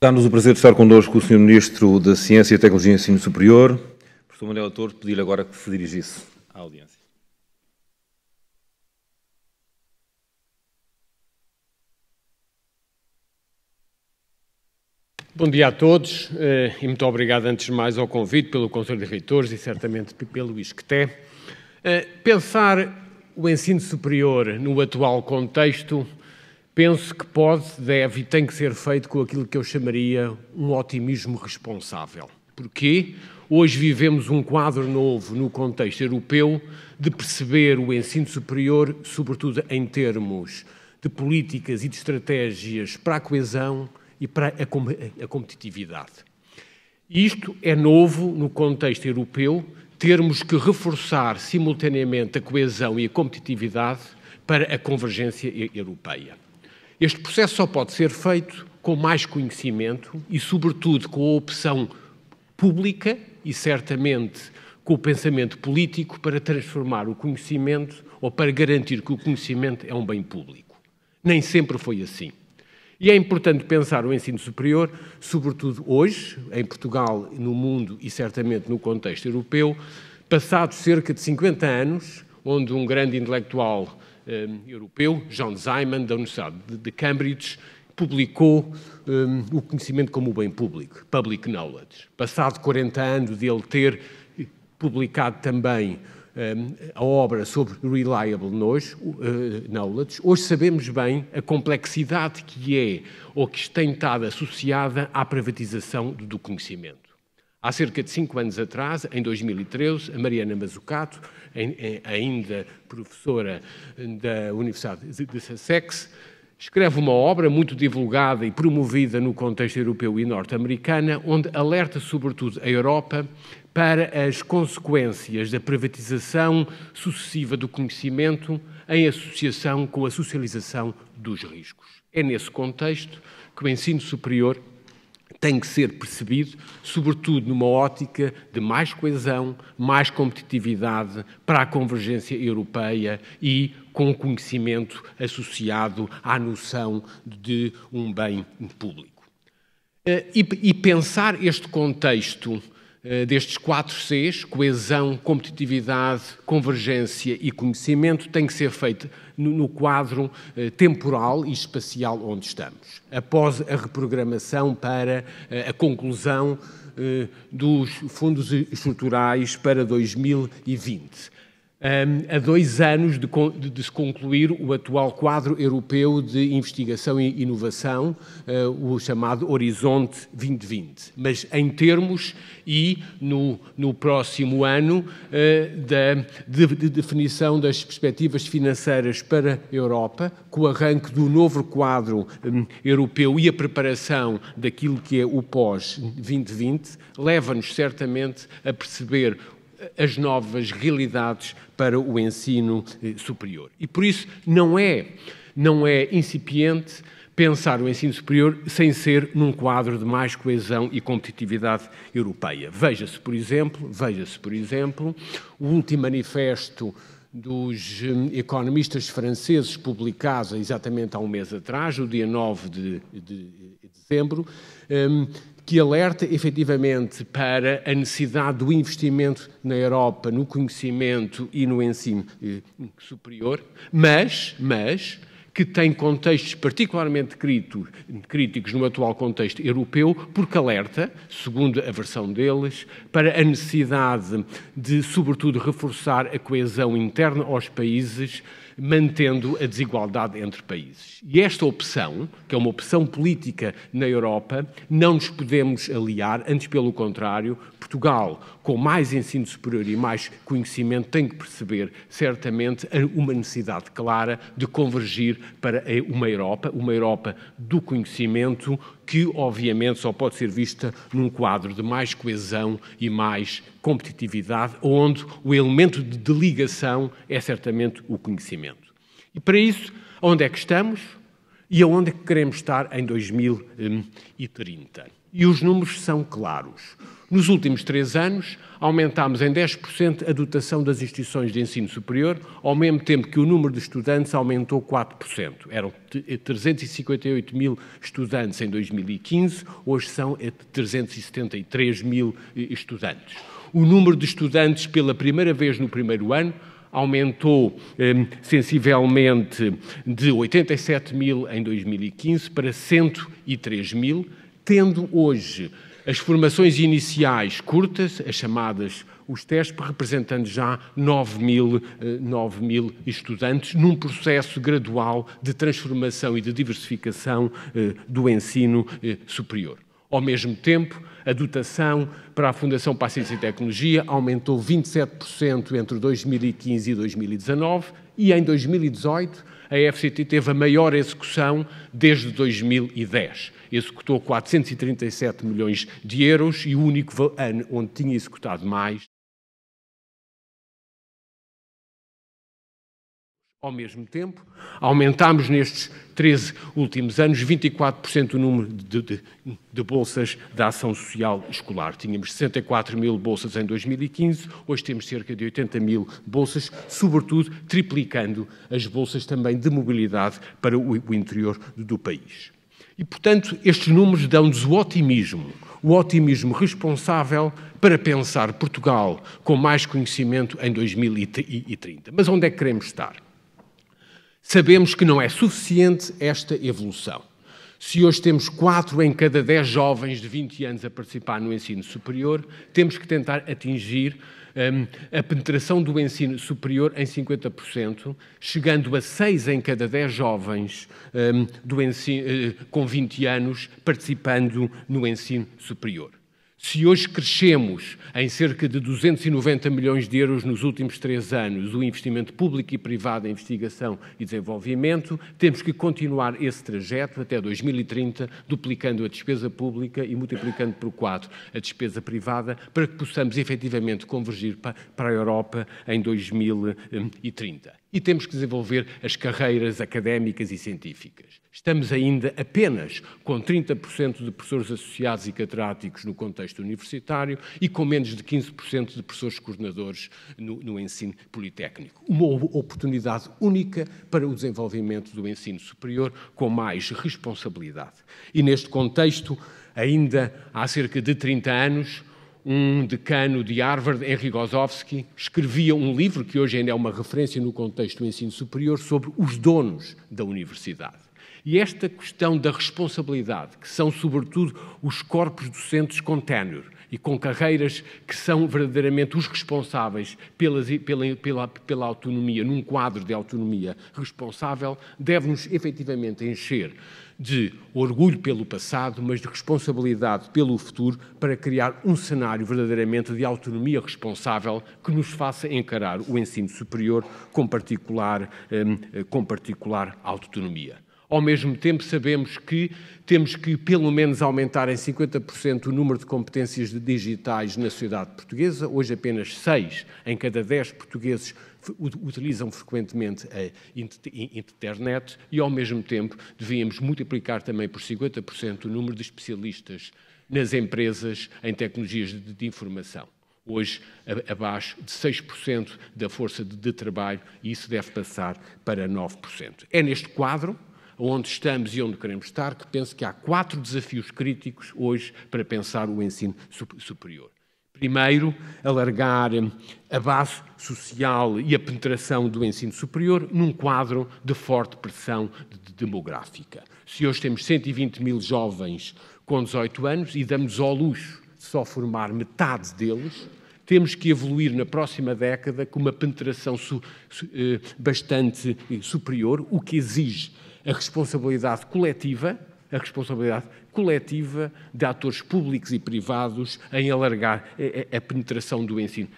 Dá-nos o prazer de estar connosco o Sr. Ministro da Ciência, Tecnologia e Ensino Superior. Professor Manuel Torres, pedir-lhe agora que se dirigisse à audiência. Bom dia a todos e muito obrigado antes de mais ao convite pelo Conselho de Reitores e certamente pelo ISCTE. Pensar o ensino superior no atual contexto, penso que pode, deve e tem que ser feito com aquilo que eu chamaria um otimismo responsável. Porquê? Hoje vivemos um quadro novo no contexto europeu de perceber o ensino superior, sobretudo em termos de políticas e de estratégias para a coesão e para a competitividade. Isto é novo no contexto europeu, termos que reforçar simultaneamente a coesão e a competitividade para a convergência europeia. Este processo só pode ser feito com mais conhecimento e, sobretudo, com a opção pública e, certamente, com o pensamento político para transformar o conhecimento ou para garantir que o conhecimento é um bem público. Nem sempre foi assim. E é importante pensar o ensino superior, sobretudo hoje, em Portugal, no mundo e certamente no contexto europeu, passados cerca de 50 anos, onde um grande intelectual europeu, John Ziman, da Universidade de Cambridge, publicou o conhecimito como o bem público, public knowledge. Passado 40 anos de ele ter publicado também a obra sobre reliable knowledge, hoje sabemos bem a complexidade que é ou que tem estado associada à privatização do conhecimento. Há cerca de 5 anos atrás, em 2013, a Mariana Mazzucato, ainda professora da Universidade de Sussex, escreve uma obra muito divulgada e promovida no contexto europeu e norte-americana, onde alerta sobretudo a Europa para as consequências da privatização sucessiva do conhecimento em associação com a socialização dos riscos. É nesse contexto que o ensino superior tem que ser percebido, sobretudo numa ótica de mais coesão, mais competitividade para a convergência europeia e com conhecimento associado à noção de um bem público. E pensar este contexto destes 4 Cs, coesão, competitividade, convergência e conhecimento, tem que ser feito no quadro temporal e espacial onde estamos, após a reprogramação para a conclusão dos fundos estruturais para 2020. Há 2 anos de se concluir o atual quadro europeu de investigação e inovação, o chamado Horizonte 2020. Mas em termos e no próximo ano de definição das perspectivas financeiras para a Europa, com o arranque do novo quadro europeu e a preparação daquilo que é o pós-2020, leva-nos certamente a perceber as novas realidades para o ensino superior. E por isso não é incipiente pensar o ensino superior sem ser num quadro de mais coesão e competitividade europeia. Veja-se, por exemplo, o último manifesto dos economistas franceses, publicado exatamente há um mês atrás, no dia 9 de dezembro, que alerta efetivamente para a necessidade do investimento na Europa, no conhecimento e no ensino superior, mas que tem contextos particularmente críticos no atual contexto europeu, porque alerta, segundo a versão deles, para a necessidade de, sobretudo, reforçar a coesão interna aos países, mantendo a desigualdade entre países. E esta opção, que é uma opção política na Europa, não nos podemos aliar, antes pelo contrário, Portugal, com mais ensino superior e mais conhecimento, tem que perceber, certamente, uma necessidade clara de convergir para uma Europa do conhecimento, que, obviamente, só pode ser vista num quadro de mais coesão e mais competitividade, onde o elemento de ligação é certamente o conhecimento. E para isso, onde é que estamos e aonde é que queremos estar em 2030? E os números são claros. Nos últimos 3 anos, aumentámos em 10% a dotação das instituições de ensino superior, ao mesmo tempo que o número de estudantes aumentou 4%. Eram 358 mil estudantes em 2015, hoje são 373 mil estudantes. O número de estudantes, pela primeira vez no primeiro ano, aumentou sensivelmente de 87 mil em 2015 para 103 mil, tendo hoje as formações iniciais curtas, as chamadas os TESP, representando já 9 mil estudantes, num processo gradual de transformação e de diversificação do ensino superior. Ao mesmo tempo, a dotação para a Fundação para a Ciência e Tecnologia aumentou 27% entre 2015 e 2019 e em 2018 a FCT teve a maior execução desde 2010. Executou 437 milhões de euros e o único ano onde tinha executado mais. Ao mesmo tempo, aumentámos nestes 13 últimos anos 24% o número de bolsas da ação social escolar. Tínhamos 64 mil bolsas em 2015, hoje temos cerca de 80 mil bolsas, sobretudo triplicando as bolsas também de mobilidade para o interior do país. E, portanto, estes números dão-nos o otimismo responsável para pensar Portugal com mais conhecimento em 2030. Mas onde é que queremos estar? Sabemos que não é suficiente esta evolução. Se hoje temos 4 em cada 10 jovens de 20 anos a participar no ensino superior, temos que tentar atingir a penetração do ensino superior em 50%, chegando a 6 em cada 10 jovens com 20 anos participando no ensino superior. Se hoje crescemos em cerca de 290 milhões de euros nos últimos 3 anos o investimento público e privado em investigação e desenvolvimento, temos que continuar esse trajeto até 2030, duplicando a despesa pública e multiplicando por 4 a despesa privada, para que possamos efetivamente convergir para a Europa em 2030. E temos que desenvolver as carreiras académicas e científicas. Estamos ainda apenas com 30% de professores associados e catedráticos no contexto universitário e com menos de 15% de professores coordenadores no ensino politécnico. Uma oportunidade única para o desenvolvimento do ensino superior com mais responsabilidade. E neste contexto, ainda há cerca de 30 anos, um decano de Harvard, Henry Gosowski, escrevia um livro que hoje ainda é uma referência no contexto do ensino superior sobre os donos da universidade. E esta questão da responsabilidade, que são sobretudo os corpos docentes com tenure e com carreiras que são verdadeiramente os responsáveis pela autonomia, num quadro de autonomia responsável, deve-nos efetivamente encher de orgulho pelo passado, mas de responsabilidade pelo futuro, para criar um cenário verdadeiramente de autonomia responsável que nos faça encarar o ensino superior com particular autonomia. Ao mesmo tempo, sabemos que temos que, pelo menos, aumentar em 50% o número de competências digitais na sociedade portuguesa. Hoje, apenas 6 em cada 10 portugueses utilizam frequentemente a internet e, ao mesmo tempo, devíamos multiplicar também por 50% o número de especialistas nas empresas em tecnologias de informação. Hoje, abaixo de 6% da força de trabalho, e isso deve passar para 9%. É neste quadro, onde estamos e onde queremos estar, que penso que há 4 desafios críticos hoje para pensar o ensino superior. Primeiro, alargar a base social e a penetração do ensino superior num quadro de forte pressão demográfica. Se hoje temos 120 mil jovens com 18 anos e damos ao luxo de só formar metade deles, temos que evoluir na próxima década com uma penetração bastante superior, o que exige a responsabilidade coletiva de atores públicos e privados em alargar a penetração do ensino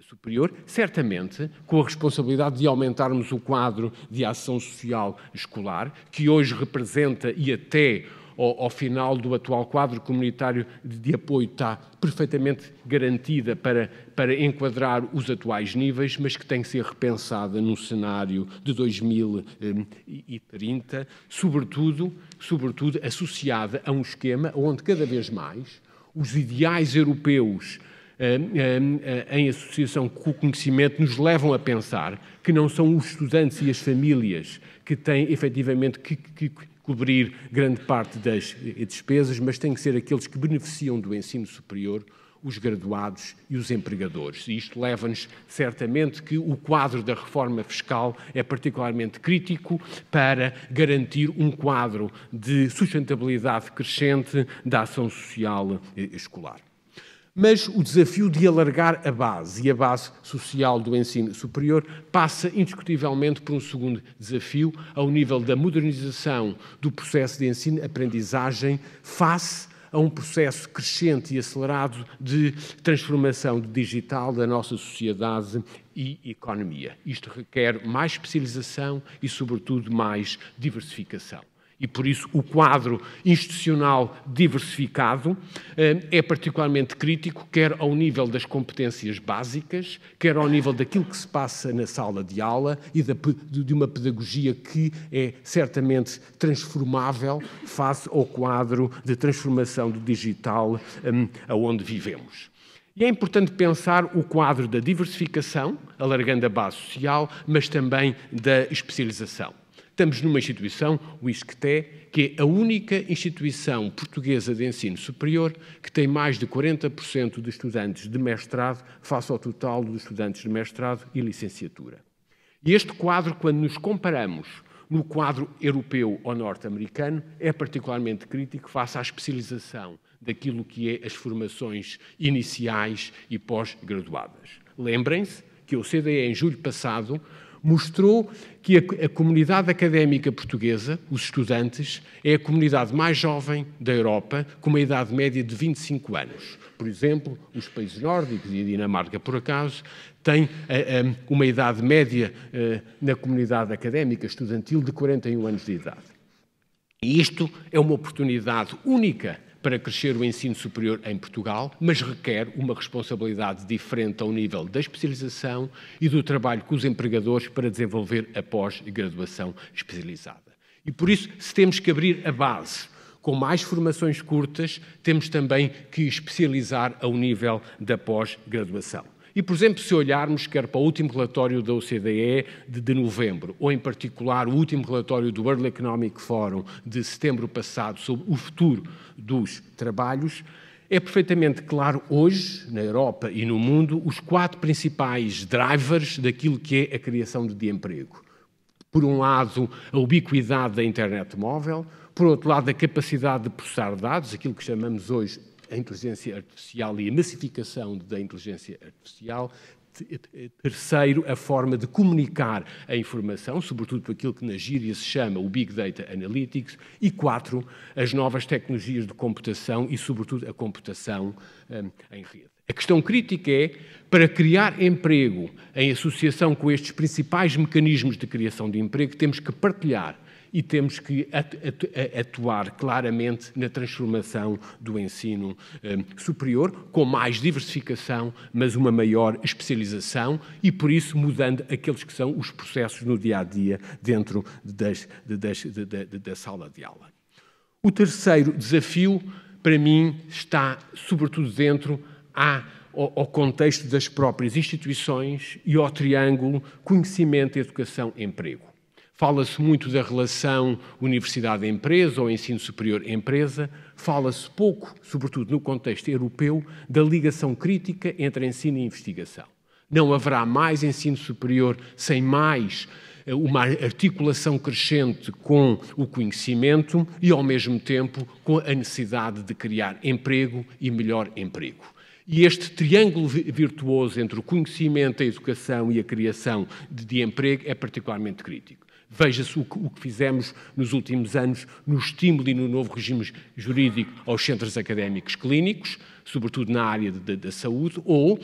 superior, certamente com a responsabilidade de aumentarmos o quadro de ação social escolar, que hoje representa e até ao final do atual quadro comunitário de apoio está perfeitamente garantida para enquadrar os atuais níveis, mas que tem que ser repensada num cenário de 2030, sobretudo associada a um esquema onde cada vez mais Os ideais europeus em associação com o conhecimento nos levam a pensar que não são os estudantes e as famílias que têm efetivamente que cobrir grande parte das despesas, mas têm que ser aqueles que beneficiam do ensino superior, os graduados e os empregadores. E isto leva-nos certamente que o quadro da reforma fiscal é particularmente crítico para garantir um quadro de sustentabilidade crescente da ação social escolar. Mas o desafio de alargar a base e a base social do ensino superior passa indiscutivelmente por um segundo desafio ao nível da modernização do processo de ensino-aprendizagem face a um processo crescente e acelerado de transformação digital da nossa sociedade e economia. Isto requer mais especialização e, sobretudo, mais diversificação. E, por isso, o quadro institucional diversificado é particularmente crítico, quer ao nível das competências básicas, quer ao nível daquilo que se passa na sala de aula e de uma pedagogia que é certamente transformável face ao quadro de transformação do digital aonde vivemos. E é importante pensar o quadro da diversificação, alargando a base social, mas também da especialização. Estamos numa instituição, o ISCTE, que é a única instituição portuguesa de ensino superior que tem mais de 40% de estudantes de mestrado face ao total dos estudantes de mestrado e licenciatura. E este quadro, quando nos comparamos no quadro europeu ou norte-americano, é particularmente crítico face à especialização daquilo que é as formações iniciais e pós-graduadas. Lembrem-se que a OCDE, em julho passado, mostrou que a comunidade académica portuguesa, os estudantes, é a comunidade mais jovem da Europa, com uma idade média de 25 anos. Por exemplo, os países nórdicos e a Dinamarca, por acaso, têm uma idade média na comunidade académica estudantil de 41 anos de idade. E isto é uma oportunidade única para crescer o ensino superior em Portugal, mas requer uma responsabilidade diferente ao nível da especialização e do trabalho com os empregadores para desenvolver a pós-graduação especializada. E por isso, se temos que abrir a base com mais formações curtas, temos também que especializar ao nível da pós-graduação. E, por exemplo, se olharmos quer para o último relatório da OCDE de novembro, ou em particular o último relatório do World Economic Forum de setembro passado sobre o futuro dos trabalhos, é perfeitamente claro hoje, na Europa e no mundo, os 4 principais drivers daquilo que é a criação de emprego. Por um lado, a ubiquidade da internet móvel, por outro lado, a capacidade de processar dados, aquilo que chamamos hoje a inteligência artificial e a massificação da inteligência artificial. Terceiro, a forma de comunicar a informação, sobretudo por aquilo que na gíria se chama o Big Data Analytics. E 4, as novas tecnologias de computação e, sobretudo, a computação em rede. A questão crítica é, para criar emprego em associação com estes principais mecanismos de criação de emprego, temos que partilhar e temos que atuar claramente na transformação do ensino superior, com mais diversificação, mas uma maior especialização e, por isso, mudando aqueles que são os processos no dia-a-dia dentro da sala de aula. O terceiro desafio, para mim, está sobretudo dentro ao contexto das próprias instituições e ao triângulo conhecimento, educação, emprego. Fala-se muito da relação universidade-empresa ou ensino superior-empresa, fala-se pouco, sobretudo no contexto europeu, da ligação crítica entre ensino e investigação. Não haverá mais ensino superior sem mais uma articulação crescente com o conhecimento e, ao mesmo tempo, com a necessidade de criar emprego e melhor emprego. E este triângulo virtuoso entre o conhecimento, a educação e a criação de emprego é particularmente crítico. Veja-se o que fizemos nos últimos anos no estímulo e no novo regime jurídico aos centros académicos clínicos, sobretudo na área da saúde, ou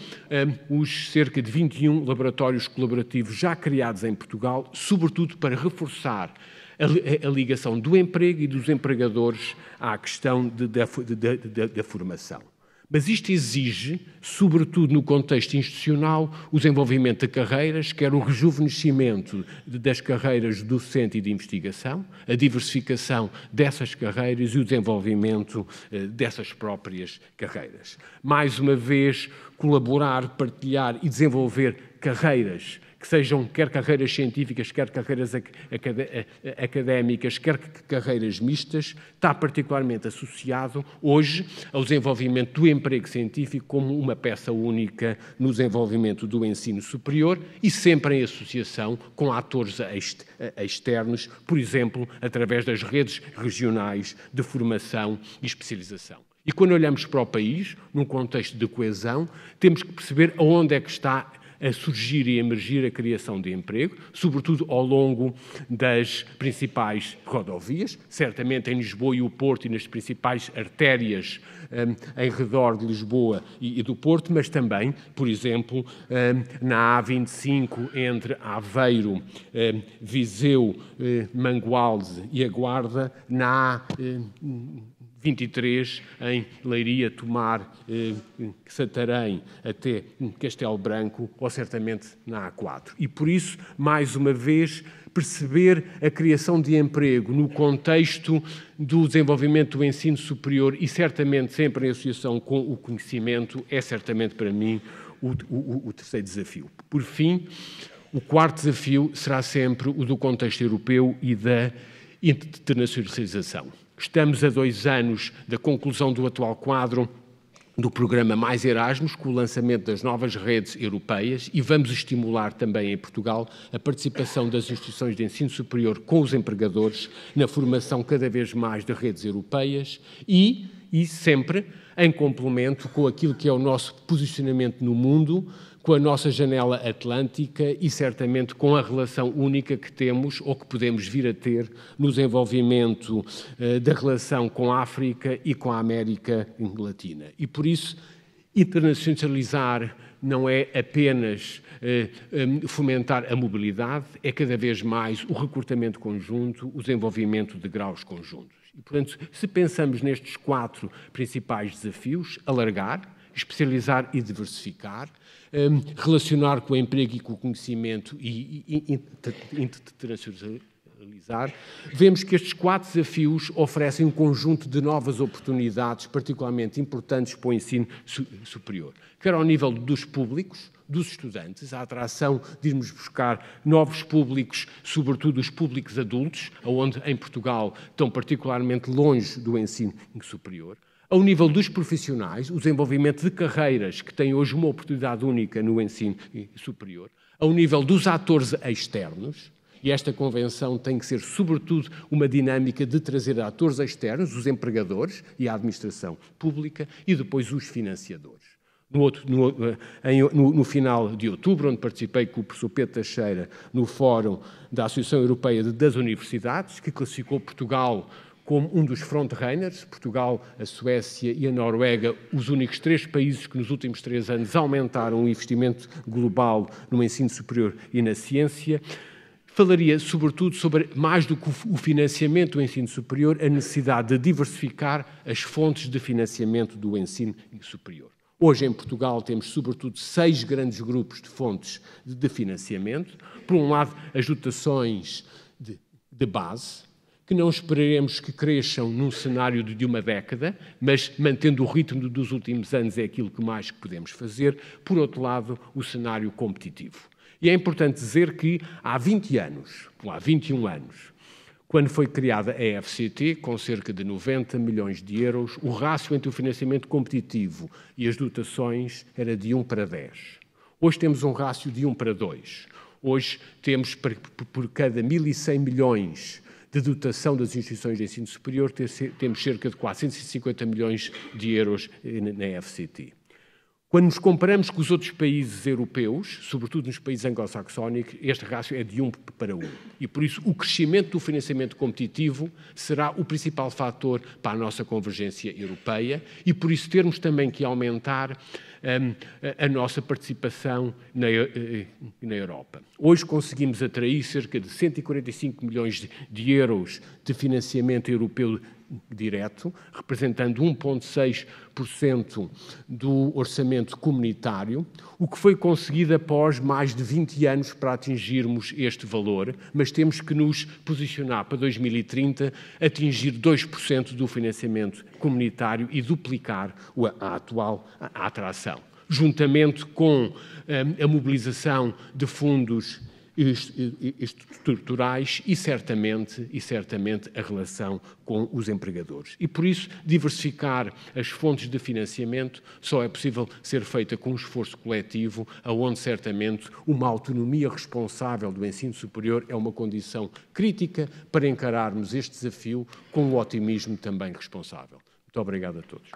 os cerca de 21 laboratórios colaborativos já criados em Portugal, sobretudo para reforçar a ligação do emprego e dos empregadores à questão da formação. Mas isto exige, sobretudo no contexto institucional, o desenvolvimento de carreiras, quer o rejuvenescimento das carreiras docente e de investigação, a diversificação dessas carreiras e o desenvolvimento dessas próprias carreiras. Mais uma vez, colaborar, partilhar e desenvolver carreiras que sejam quer carreiras científicas, quer carreiras académicas, quer carreiras mistas, está particularmente associado hoje ao desenvolvimento do emprego científico como uma peça única no desenvolvimento do ensino superior e sempre em associação com atores externos, por exemplo, através das redes regionais de formação e especialização. E quando olhamos para o país, num contexto de coesão, temos que perceber aonde é que está a surgir e emergir a criação de emprego, sobretudo ao longo das principais rodovias, certamente em Lisboa e o Porto e nas principais artérias em redor de Lisboa e do Porto, mas também, por exemplo, na A25 entre Aveiro, Viseu, Mangualde e a Guarda, na A23 em Leiria, Tomar, Santarém até Castelo Branco ou certamente na A4. E por isso, mais uma vez, perceber a criação de emprego no contexto do desenvolvimento do ensino superior e certamente sempre em associação com o conhecimento é certamente para mim o terceiro desafio. Por fim, o quarto desafio será sempre o do contexto europeu e da internacionalização. Estamos a 2 anos da conclusão do atual quadro do programa Mais Erasmus, com o lançamento das novas redes europeias, e vamos estimular também em Portugal a participação das instituições de ensino superior com os empregadores na formação cada vez mais de redes europeias e sempre em complemento com aquilo que é o nosso posicionamento no mundo, com a nossa janela atlântica e certamente com a relação única que temos ou que podemos vir a ter no desenvolvimento da relação com a África e com a América Latina. E por isso, internacionalizar não é apenas fomentar a mobilidade, é cada vez mais o recrutamento conjunto, o desenvolvimento de graus conjuntos. E, portanto, se pensamos nestes 4 principais desafios, alargar, especializar e diversificar, relacionar com o emprego e com o conhecimento e internacionalizar, vemos que estes 4 desafios oferecem um conjunto de novas oportunidades particularmente importantes para o ensino superior, quer ao nível dos públicos, dos estudantes, a atração de irmos buscar novos públicos, sobretudo os públicos adultos, onde em Portugal estão particularmente longe do ensino superior, ao nível dos profissionais, o desenvolvimento de carreiras que têm hoje uma oportunidade única no ensino superior, ao nível dos atores externos, e esta convenção tem que ser, sobretudo, uma dinâmica de trazer atores externos, os empregadores e a administração pública, e depois os financiadores. No final de outubro, onde participei com o professor Pedro Teixeira no Fórum da Associação Europeia das Universidades, que classificou Portugal como um dos frontrunners, Portugal, a Suécia e a Noruega, os únicos 3 países que nos últimos 3 anos aumentaram o investimento global no ensino superior e na ciência, falaria sobretudo sobre, mais do que o financiamento do ensino superior, a necessidade de diversificar as fontes de financiamento do ensino superior. Hoje, em Portugal, temos, sobretudo, 6 grandes grupos de fontes de financiamento. Por um lado, as dotações de base, que não esperaremos que cresçam num cenário de uma década, mas mantendo o ritmo dos últimos anos é aquilo que mais podemos fazer. Por outro lado, o cenário competitivo. E é importante dizer que há 20 anos, ou há 21 anos, quando foi criada a EFCT, com cerca de 90 milhões de euros, o rácio entre o financiamento competitivo e as dotações era de 1 para 10. Hoje temos um rácio de 1 para 2. Hoje temos, por cada 1.100 milhões de dotação das instituições de ensino superior, temos cerca de 450 milhões de euros na EFCT. Quando nos comparamos com os outros países europeus, sobretudo nos países anglo-saxónicos, este rácio é de 1 para 1. E, por isso, o crescimento do financiamento competitivo será o principal fator para a nossa convergência europeia e, por isso, termos também que aumentar a nossa participação na Europa. Hoje conseguimos atrair cerca de 145 milhões de euros de financiamento europeu direto, representando 1,6% do orçamento comunitário, o que foi conseguido após mais de 20 anos para atingirmos este valor, mas temos que nos posicionar para 2030, atingir 2% do financiamento comunitário e duplicar a atual atração, juntamente com a mobilização de fundos estruturais e certamente a relação com os empregadores. E por isso diversificar as fontes de financiamento só é possível ser feita com um esforço coletivo, onde certamente uma autonomia responsável do ensino superior é uma condição crítica para encararmos este desafio com um otimismo também responsável. Muito obrigado a todos.